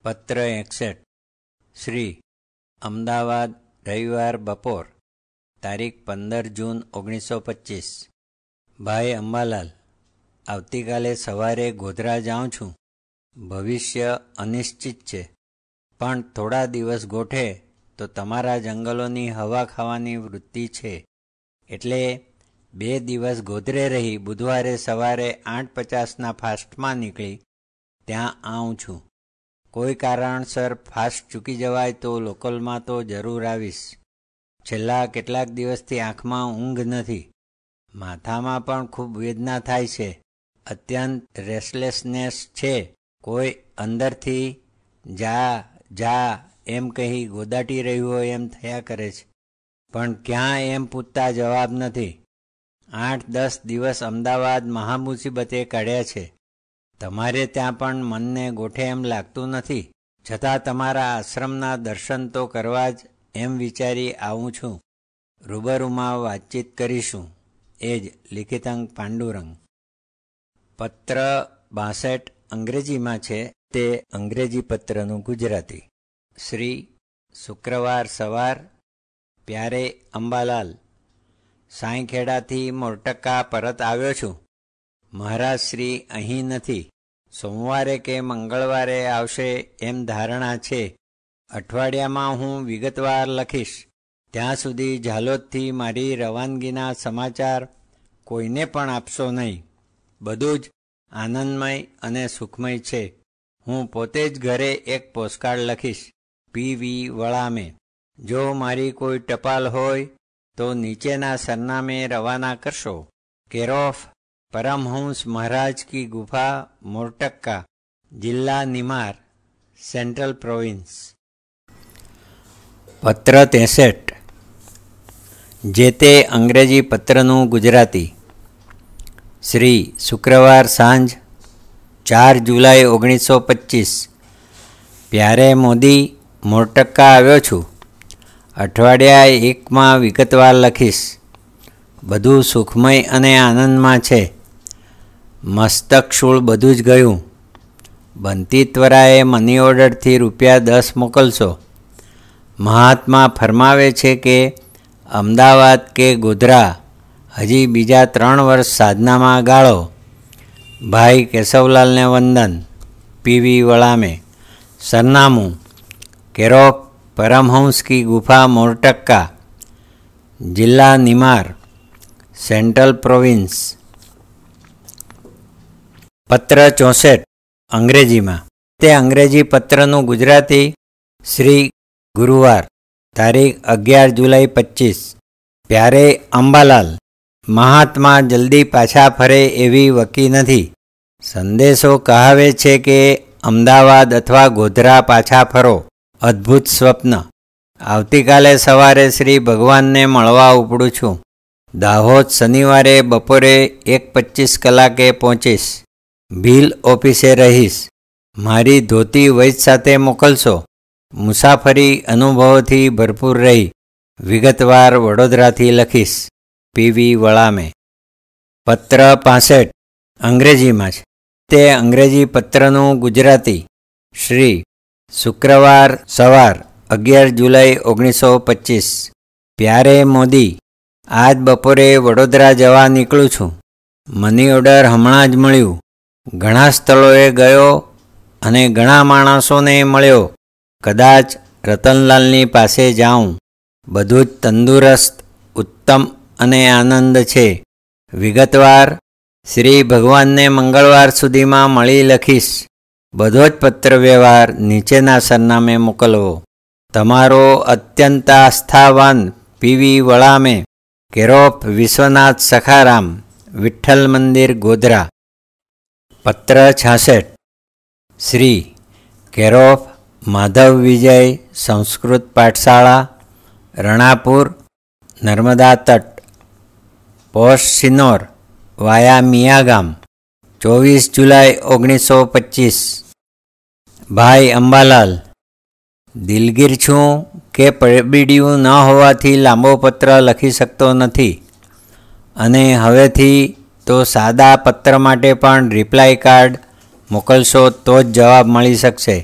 પત્ર 61 શ્રી અમદાવાદ રવિવાર બપોર તારીખ 15 જૂન 1925 ભાઈ અંબાલાલ, આવતીકાલે સવારે ગોધરા જાઉં છું. ભવિષ્ય અનિશ્ચિત છે, પણ થોડા દિવસ ગોઠે તો તમારા જંગલોની હવા ખાવાની વૃત્તિ છે, એટલે 2 દિવસ ગોધરે રહી બુધવારે સવારે 8:50ના ફાસ્ટમાં નીકળી ત્યાં આવું છું. કોઈ કારણસર ફાસ્ટ ચૂકી જવાય તો લોકલમાં તો જરૂર આવીશ. છેલ્લા કેટલાક દિવસથી આંખમાં ઊંઘ નથી, માથામાં પણ ખૂબ વેદના થાય છે, અત્યંત રેસ્ટલેસનેસ છે. કોઈ અંદરથી જા જા એમ કહી ગોદાટી રહ્યું હોય એમ થયા કરે છે, પણ ક્યાં એમ પૂછતા જવાબ નથી. 8-10 દિવસ અમદાવાદ મહામુસીબતે કાઢ્યા છે. તમારે ત્યાં પણ મનને ગોઠે એમ લાગતું નથી, છતાં તમારા આશ્રમના દર્શન તો કરવા જ એમ વિચારી આવું છું. રૂબરૂમાં વાતચીત કરીશું. એ જ લિખિતંગ પાંડુરંગ. પત્ર 62 અંગ્રેજીમાં છે, તે અંગ્રેજી પત્રનું ગુજરાતી. શ્રી શુક્રવાર સવાર પ્યારે અંબાલાલ, સાંઈખેડાથી મોરટક્કા પરત આવ્યો છું. મહારાજ શ્રી અહીં નથી. સોમવારે કે મંગળવારે આવશે એમ ધારણા છે. અઠવાડિયામાં હું વિગતવાર લખીશ. ત્યાં સુધી ઝાલોદથી મારી રવાનગીના સમાચાર કોઈને પણ આપશો નહીં. બધું જ આનંદમય અને સુખમય છે. હું પોતે જ ઘરે એક પોસ્ટકાર્ડ લખીશ. પી.વી. વળામે. જો મારી કોઈ ટપાલ હોય તો નીચેના સરનામે રવાના કરશો. કેર ઓફ પરમહંસ મહારાજ કી ગુફા, મોરટક્કા, જિલ્લા નિમાર, સેન્ટ્રલ પ્રોવિન્સ. પત્ર 63 જે તે અંગ્રેજી પત્રનું ગુજરાતી. શ્રી શુક્રવાર સાંજ 4 જુલાઈ 1925 પ્યારે મોદી, મોરટક્કા આવ્યો છું. અઠવાડિયા 1માં વિગતવાર લખીશ. બધું સુખમય અને આનંદમાં છે. મસ્તક શૂળ બધું જ ગયું. બનતી ત્વરાએ મની ઓર્ડરથી ₹10 મોકલશો. મહાત્મા ફરમાવે છે કે અમદાવાદ કે ગોધરા હજી બીજા 3 વર્ષ સાધનામાં ગાળો. ભાઈ કેશવલાલને વંદન. પી.વી. વળામે. સરનામું: કેર ઓફ પરમહંસ કી ગુફા, મોરટક્કા, જિલ્લા નિમાર, સેન્ટ્રલ પ્રોવિન્સ. પત્ર 64 અંગ્રેજીમાં. તે અંગ્રેજી પત્રનું ગુજરાતી. શ્રી ગુરુવાર તારીખ 11 જુલાઈ 25 પ્યારે અંબાલાલ, મહાત્મા જલ્દી પાછા ફરે એવી વકી નથી. સંદેશો કહાવે છે કે અમદાવાદ અથવા ગોધરા પાછા ફરો. અદ્ભુત સ્વપ્ન. આવતીકાલે સવારે શ્રી ભગવાનને મળવા ઉપડું છું. દાહોદ શનિવારે બપોરે 1:25 કલાકે પહોંચીશ. ભીલ ઓફિસે રહીશ. મારી ધોતી વૈદ સાથે મોકલશો. મુસાફરી અનુભવોથી ભરપૂર રહી વિગતવાર વડોદરાથી લખીશ. પી.વી. વળામે. પત્ર 65 અંગ્રેજીમાં છે, તે અંગ્રેજી પત્રનું ગુજરાતી. શ્રી શુક્રવાર સવાર 11 જુલાઈ 1925 પ્યારે મોદી, આજ બપોરે વડોદરા જવા નીકળું છું. મની ઓર્ડર હમણાં જ મળ્યું. ઘણા સ્થળોએ ગયો અને ઘણા માણસોને મળ્યો. કદાચ રતનલાલની પાસે જાઉં. બધું જ તંદુરસ્ત, ઉત્તમ અને આનંદ છે. વિગતવાર શ્રી ભગવાનને મંગળવાર સુધીમાં મળી લખીશ. બધો જ પત્ર વ્યવહાર નીચેના સરનામે મોકલવો. તમારો અત્યંત આસ્થાવાન પી.વી. વળામે. કેર ઓફ વિશ્વનાથ સખારામ, વિઠ્ઠલ મંદિર, ગોધરા. પત્ર 66 શ્રી કેર ઓફ માધવ વિજય સંસ્કૃત પાઠશાળા, રણાપુર, નર્મદા તટ, પોસ્ટ સિનોર વાયા મિયાગામ. 24 જુલાઈ 1925 ભાઈ અંબાલાલ, દિલગીર છું કે પડીડ્યું ન હોવાથી લાંબો પત્ર લખી શકતો નથી, અને હવેથી તો સાદા પત્ર માટે પણ રિપ્લાય કાર્ડ મોકલશો તો જ જવાબ મળી શકશે.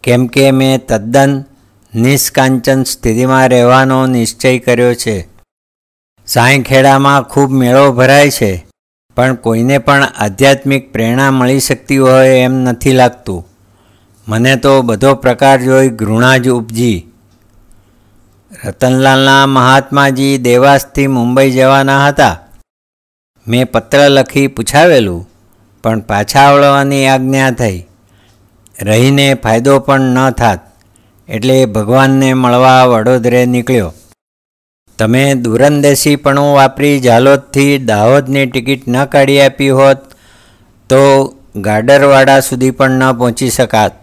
કેમ કે મેં તદ્દન નિષ્કાંચન સ્થિતિમાં રહેવાનો નિશ્ચય કર્યો છે. સાંઈખેડામાં ખૂબ મેળો ભરાય છે, પણ કોઈને પણ આધ્યાત્મિક પ્રેરણા મળી શકતી હોય એમ નથી લાગતું. મને તો બધો પ્રકાર જોઈ ઘૃણા જ ઉપજી. રતનલાલના મહાત્માજી દેવાસથી મુંબઈ જવાના હતા. મેં પત્ર લખી પૂછાવેલું, પણ પાછા વળવાની આજ્ઞા થઈ. રહીને ફાયદો પણ ન થાત, એટલે ભગવાનને મળવા વડોદરે નીકળ્યો. તમે દૂરંદેશીપણું વાપરી ઝાલોદથી દાહોદની ટિકિટ ન કાઢી આપી હોત તો ગાડરવાડા સુધી પણ ન પહોંચી શકાત.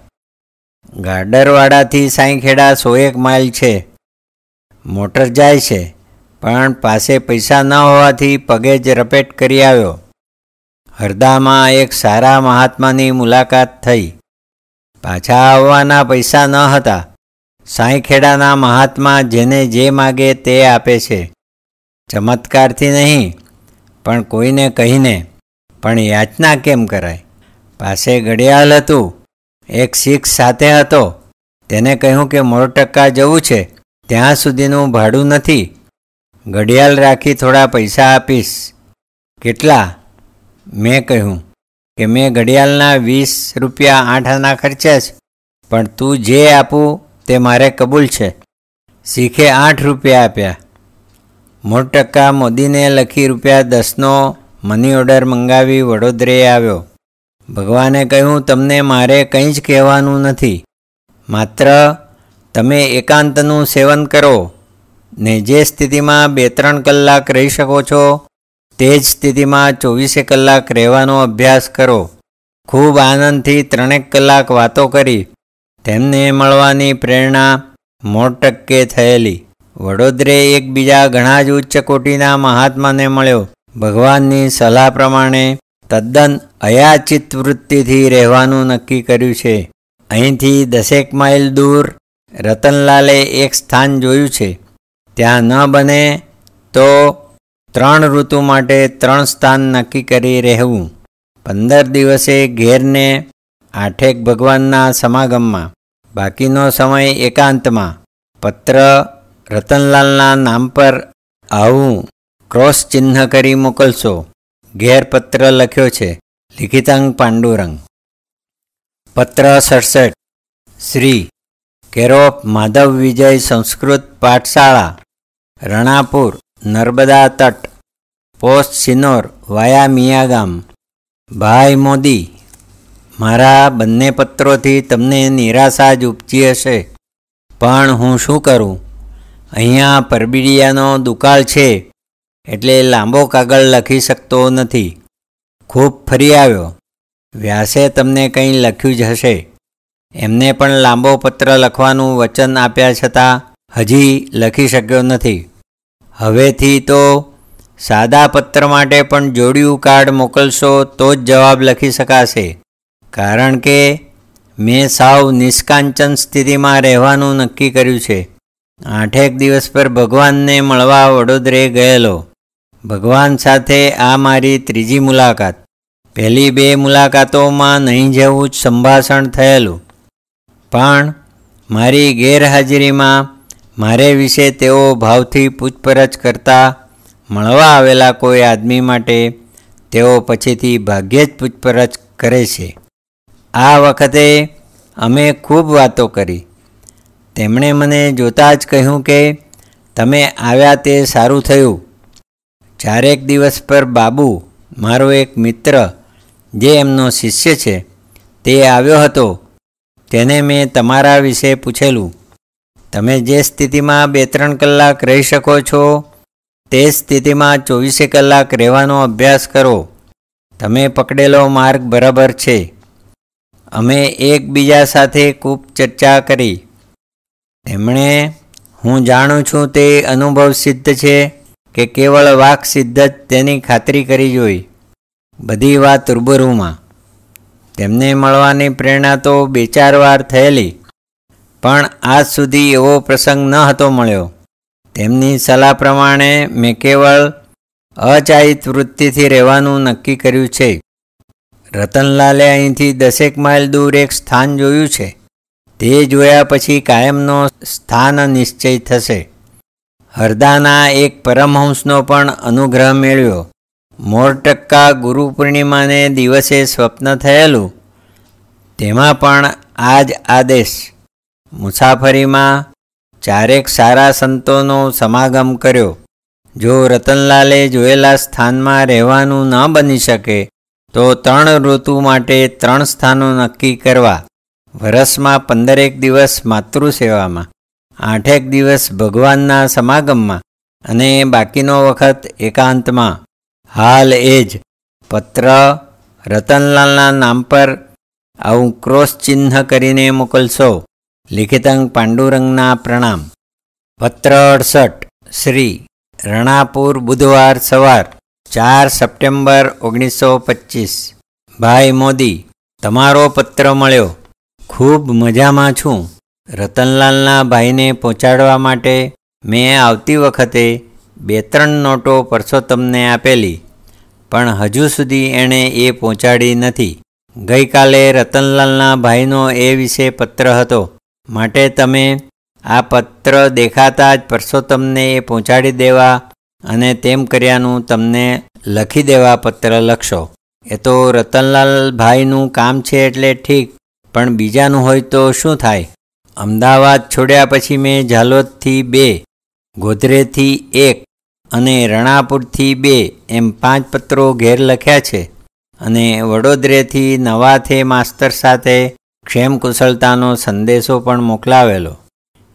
ગાડરવાડાથી સાંઈખેડા 101 માઇલ છે. મોટર જાય છે, પણ પાસે પૈસા ન હોવાથી પગે જ રપેટ કરી આવ્યો. હરદામાં એક સારા મહાત્માની મુલાકાત થઈ. પાછા આવવાના પૈસા ન હતા. સાંઈખેડાના મહાત્મા જેને જે માગે તે આપે છે. ચમત્કારથી નહીં, પણ કોઈને કહીને. પણ યાચના કેમ કરાય? પાસે ઘડિયાળ હતું. એક શીખ સાથે હતો. તેને કહ્યું કે મોરટક્કા જવું છે, ત્યાં સુધીનું ભાડું નથી. ઘડિયાળ રાખી થોડા પૈસા આપીશ. કેટલા? મેં કહ્યું કે મેં ઘડિયાળના 20 રૂપિયા 8 આના ખર્ચ્યા છે, પણ તું જે આપું તે મારે કબૂલ છે. શીખે 8 રૂપિયા આપ્યા. મોરટક્કા મોદીને લખી ₹10નો મની ઓર્ડર મંગાવી વડોદરે આવ્યો. ભગવાને કહ્યું, તમને મારે કંઈ જ કહેવાનું નથી. માત્ર તમે એકાંતનું સેવન કરો ને જે સ્થિતિમાં 2-3 કલાક રહી શકો છો તે જ સ્થિતિમાં 24 કલાક રહેવાનો અભ્યાસ કરો. ખૂબ આનંદથી 3 કલાક વાતો કરી. તેમને મળવાની પ્રેરણા મોરટક્કે થયેલી. વડોદરે એકબીજા ઘણા જ ઉચ્ચ કોટીના મહાત્માને મળ્યો. ભગવાનની સલાહ પ્રમાણે તદ્દન અયાચિત વૃત્તિથી રહેવાનું નક્કી કર્યું છે. અહીંથી 10 માઇલ દૂર રતનલાલે એક સ્થાન જોયું છે. ત્યાં ન બને તો 3 ઋતુ માટે 3 સ્થાન નક્કી કરી રહેવું. 15 દિવસે ઘેરને 8 ભગવાનના સમાગમમાં, બાકીનો સમય એકાંતમાં. પત્ર રતનલાલના નામ પર આવું ક્રોસ ચિહ્ન કરી મોકલશો. ઘેર પત્ર લખ્યો છે. લિખિતાંગ પાંડુરંગ. પત્ર 67. શ્રી કેર ઓફ માધવ વિજય સંસ્કૃત પાઠશાળા, રણાપુર, નર્મદા તટ, પોસ્ટ સિનોર વાયા મિયાગામ. ભાઈ મોદી, મારા બંને પત્રોથી તમને નિરાશા જ ઉપજી હશે, પણ હું શું કરું? અહીંયા પરબીડિયાનો દુકાળ છે, એટલે લાંબો કાગળ લખી શકતો નથી. ખૂબ ફરી આવ્યો. વ્યાસે તમને કંઈ લખ્યું જ હશે. એમને પણ લાંબો પત્ર લખવાનું વચન આપ્યા છતાં હજી લખી શક્યો નથી. હવેથી તો સાદા પત્ર માટે પણ જોડિયું કાર્ડ મોકલશો તો જ જવાબ લખી શકાશે. કારણ કે મેં સાવ નિષ્કાંચન સ્થિતિમાં રહેવાનું નક્કી કર્યું છે. 8 દિવસ પર ભગવાનને મળવા વડોદરે ગયેલો. ભગવાન સાથે આ મારી 3જી મુલાકાત. પહેલી 2 મુલાકાતોમાં નહીં જેવું જ સંભાષણ થયેલું, પણ મારી ગેરહાજરીમાં મારે વિશે તેઓ ભાવથી પૂછપરછ કરતા મળવા આવેલા કોઈ આદમી માટે તેઓ પછીથી ભાગ્યે જ પૂછપરછ કરે છે. આ વખતે અમે ખૂબ વાતો કરી. તેમણે મને જોતાં જ કહ્યું કે તમે આવ્યા તે સારું થયું. 4 દિવસ પર બાબુ, મારો એક મિત્ર જે એમનો શિષ્ય છે, તે આવ્યો હતો. તેને મેં તમારા વિશે પૂછેલું. તમે જે સ્થિતિમાં 2-3 કલાક રહી શકો છો તે સ્થિતિમાં 24 કલાક રહેવાનો અભ્યાસ કરો. તમે પકડેલો માર્ગ બરાબર છે. અમે એકબીજા સાથે ખૂબ ચર્ચા કરી. તેમણે હું જાણું છું તે અનુભવ સિદ્ધ છે કે કેવળ વાક સિદ્ધ જ તેની ખાતરી કરી જોઈ. બધી વાત રૂબરૂમાં. તેમને મળવાની પ્રેરણા તો 2-4 વાર થયેલી, પણ આજ સુધી એવો પ્રસંગ ન હતો મળ્યો. તેમની સલાહ પ્રમાણે મેં કેવળ અચાહિત વૃત્તિથી રહેવાનું નક્કી કર્યું છે. રતનલાલે અહીંથી 10 માઇલ દૂર એક સ્થાન જોયું છે. તે જોયા પછી કાયમનો સ્થાન નિશ્ચય થશે. હરદાના એક પરમહંસનો પણ અનુગ્રહ મેળવ્યો. મોરટક્કા ગુરુ પૂર્ણિમાને દિવસે સ્વપ્ન થયેલું, તેમાં પણ આ જ આદેશ. મુસાફરીમાં ચારેક સારા સંતોનો સમાગમ કર્યો. જો રતનલાલે જોયેલા સ્થાનમાં રહેવાનું ન બની શકે તો 3 ઋતુ માટે 3 સ્થાનો નક્કી કરવા. વરસમાં 15 દિવસ માતૃસેવામાં, 8 દિવસ ભગવાનના સમાગમમાં અને બાકીનો વખત એકાંતમાં. હાલ એ જ પત્ર રતનલાલના નામ પર આવું ક્રોસ ચિહ્ન કરીને મોકલશો. લિખિતંગ પાંડુરંગના પ્રણામ. પત્ર 68. શ્રી રણાપુર, બુધવાર સવાર 4 સપ્ટેમ્બર 1925. ભાઈ મોદી, તમારો પત્ર મળ્યો. ખૂબ મજામાં છું. રતનલાલના ભાઈને પહોંચાડવા માટે મેં આવતી વખતે 2-3 નોટો પરસોત્તમને આપેલી, પણ હજુ સુધી એણે એ પહોંચાડી નથી. ગઈકાલે રતનલાલના ભાઈનો એ વિશે પત્ર હતો, માટે તમે આ પત્ર દેખાતા જ પરસોત્તમને એ પહોંચાડી દેવા અને તેમ કર્યાનું તમને લખી દેવા પત્ર લખશો. એ તો રતનલાલ ભાઈનું કામ છે એટલે ઠીક, પણ બીજાનું હોય તો શું થાય? અમદાવાદ છોડ્યા પછી મેં ઝાલોદથી 2, ગોધરેથી 1 અને રણાપુરથી 2 એમ 5 પત્રો ઘેર લખ્યા છે અને વડોદરેથી નવાથે માસ્તર સાથે ક્ષેમ કુશળતાનો સંદેશો પણ મોકલાવેલો.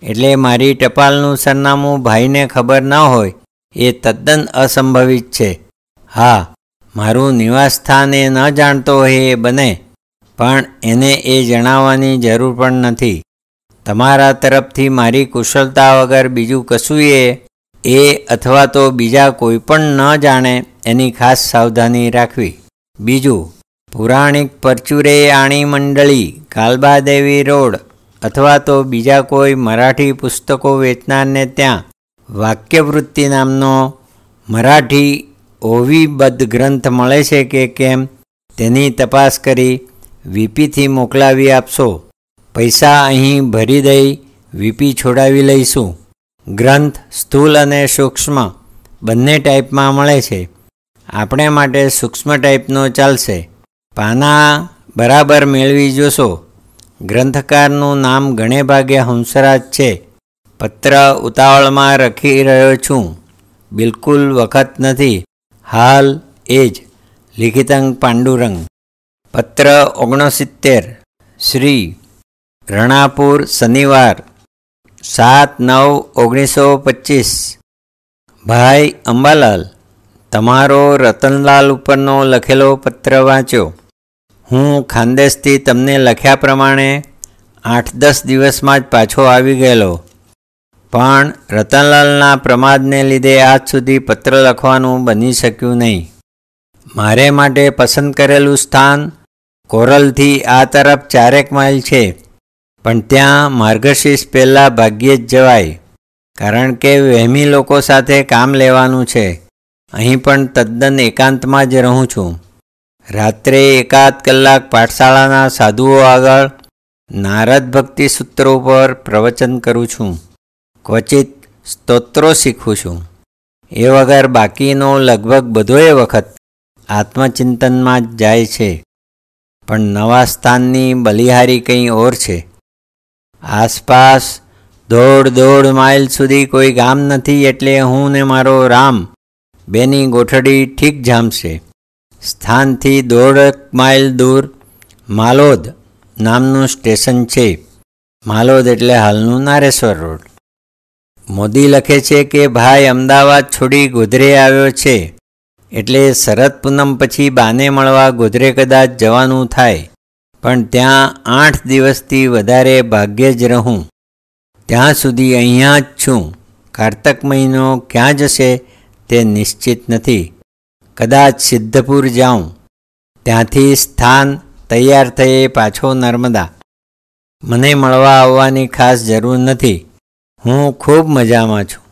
એટલે મારી ટપાલનું સરનામું ભાઈને ખબર ન હોય એ તદ્દન અસંભવિત છે. હા, મારું નિવાસસ્થાન એ ન જાણતો હોય એ બને, પણ એને એ જણાવવાની જરૂર પણ નથી. તમારા તરફથી મારી કુશળતા વગર બીજું કશુંય એ અથવા તો બીજા કોઈ પણ ન જાણે એની ખાસ સાવધાની રાખવી. બીજું, પુરાણિક પરચુરે આણી મંડળી, કાલબાદેવી રોડ અથવા તો બીજા કોઈ મરાઠી પુસ્તકો વેચનારને ત્યાં વાક્યવૃત્તિ નામનો મરાઠી ઓવિબદ્ધ ગ્રંથ મળે છે કે કેમ તેની તપાસ કરી વીપીથી મોકલાવી આપશો. પૈસા અહીં ભરી દઈ વીપી છોડાવી લઈશું. ગ્રંથ સ્થૂલ અને સૂક્ષ્મ બંને ટાઈપમાં મળે છે. આપણે માટે સૂક્ષ્મ ટાઈપનો ચાલશે. પાના બરાબર મેળવી જોશો. ગ્રંથકારનું નામ ઘણે ભાગે હંસરાજ છે. પત્ર ઉતાવળમાં લખી રહ્યો છું, બિલકુલ વખત નથી. હાલ એ જ. લિખિતંગ પાંડુરંગ. પત્ર 69. શ્રી રણાપુર, શનિવાર 7/9/1925. ભાઈ અંબાલાલ, તમારો રતનલાલ ઉપરનો લખેલો પત્ર વાંચ્યો. હું ખાનદેશથી તમને લખ્યા પ્રમાણે 8-10 દિવસમાં જ પાછો આવી ગયેલો, પણ રતનલાલના પ્રમાદને લીધે આજ સુધી પત્ર લખવાનું બની શક્યું નહીં. મારે માટે પસંદ કરેલું સ્થાન કોરલથી આ તરફ 4 માઇલ છે, પણ ત્યાં માર્ગશીર્ષ પહેલાં ભાગ્યે જ જવાય, કારણ કે વહેમી લોકો સાથે કામ લેવાનું છે. અહીં પણ તદ્દન એકાંતમાં જ રહું છું. રાત્રે 1-8 કલાક પાઠશાળાના સાધુઓ આગળ નારદ ભક્તિ સૂત્રો પર પ્રવચન કરું છું. ક્વચિત સ્તોત્રો શીખું છું. એ વગર બાકીનો લગભગ બધોય વખત આત્મચિંતનમાં જ જાય છે. પણ નવા સ્થાનની બલિહારી કંઈ ઓર છે. આસપાસ 1.5 માઇલ સુધી કોઈ ગામ નથી, એટલે હું ને મારો રામ બેની ગોઠડી ઠીક જામશે. સ્થાનથી 1.5 માઇલ દૂર માલોદ નામનું સ્ટેશન છે. માલોદ એટલે હાલનું નારેશ્વર રોડ. મોદી લખે છે કે ભાઈ અમદાવાદ છોડી ગોધરે આવ્યો છે, એટલે શરદ પૂનમ પછી બાને મળવા ગોધરે કદાચ જવાનું થાય, પણ ત્યાં 8 દિવસથી વધારે ભાગ્યે જ રહું. ત્યાં સુધી અહીંયા જ છું. કારતક મહિનો ક્યાં જશે તે નિશ્ચિત નથી. કદાચ સિદ્ધપુર જાઉં, ત્યાંથી સ્થાન તૈયાર થયે પાછો નર્મદા. મને મળવા આવવાની ખાસ જરૂર નથી. હું ખૂબ મજામાં છું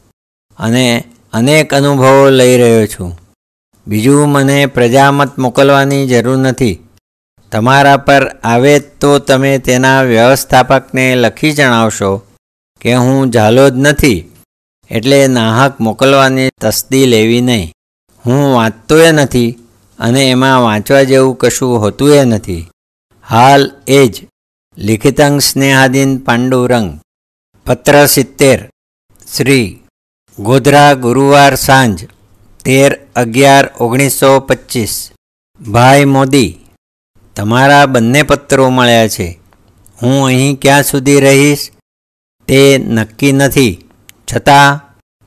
અને અનેક અનુભવો લઈ રહ્યો છું. બીજું, મને પ્રજામત મોકલવાની જરૂર નથી. તમારા પર આવે તો તમે તેના વ્યવસ્થાપકને લખી જણાવશો કે હું ઝાલોદ નથી, એટલે નાહક મોકલવાની તસ્દી લેવી નહીં. હું વાંચતોય નથી અને એમાં વાંચવા જેવું કશું હોતુંય નથી. હાલ એ જ. લિખિતં સ્નેહાદીન પાંડુરંગ. પત્ર 70. શ્રી ગોધરા, ગુરુવાર સાંજ 13/11/1925. ભાઈ મોદી, તમારા બંને પત્રો મળ્યા છે. હું અહીં ક્યાં સુધી રહીશ તે નક્કી નથી, છતાં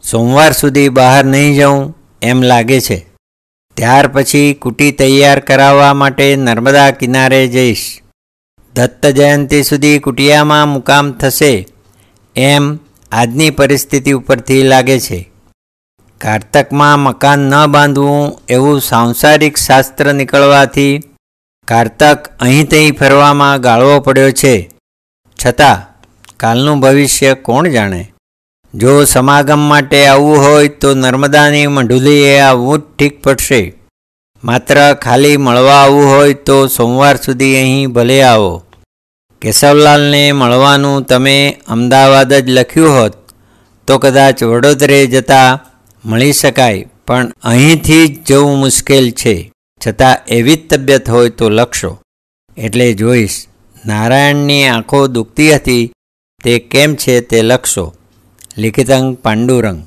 સોમવાર સુધી બહાર નહીં જાઉં એમ લાગે છે. ત્યાર પછી કુટી તૈયાર કરાવવા માટે નર્મદા કિનારે જઈશ. દત્ત જયંતિ સુધી કુટિયામાં મુકામ થશે એમ આજની પરિસ્થિતિ ઉપરથી લાગે છે. કારતકમાં મકાન ન બાંધવું એવું સાંસારિક શાસ્ત્ર નીકળવાથી કારતક અહીં ત્યાં ફરવામાં ગાળવો પડ્યો છે. છતાં કાલનું ભવિષ્ય કોણ જાણે? જો સમાગમ માટે આવવું હોય તો નર્મદાની મંઢુલીએ આવવું જ ઠીક પડશે. માત્ર ખાલી મળવા આવવું હોય તો સોમવાર સુધી અહીં ભલે આવો. કેશવલાલને મળવાનું તમે અમદાવાદ જ લખ્યું હોત તો કદાચ વડોદરે જતાં મળી શકાય, પણ અહીંથી જ જવું મુશ્કેલ છે. છતાં એવી જ તબિયત હોય તો લખશો એટલે જોઈશ. નારાયણની આંખો દુખતી હતી તે કેમ છે તે લખશો. લિખિતં પાંડુરંગ.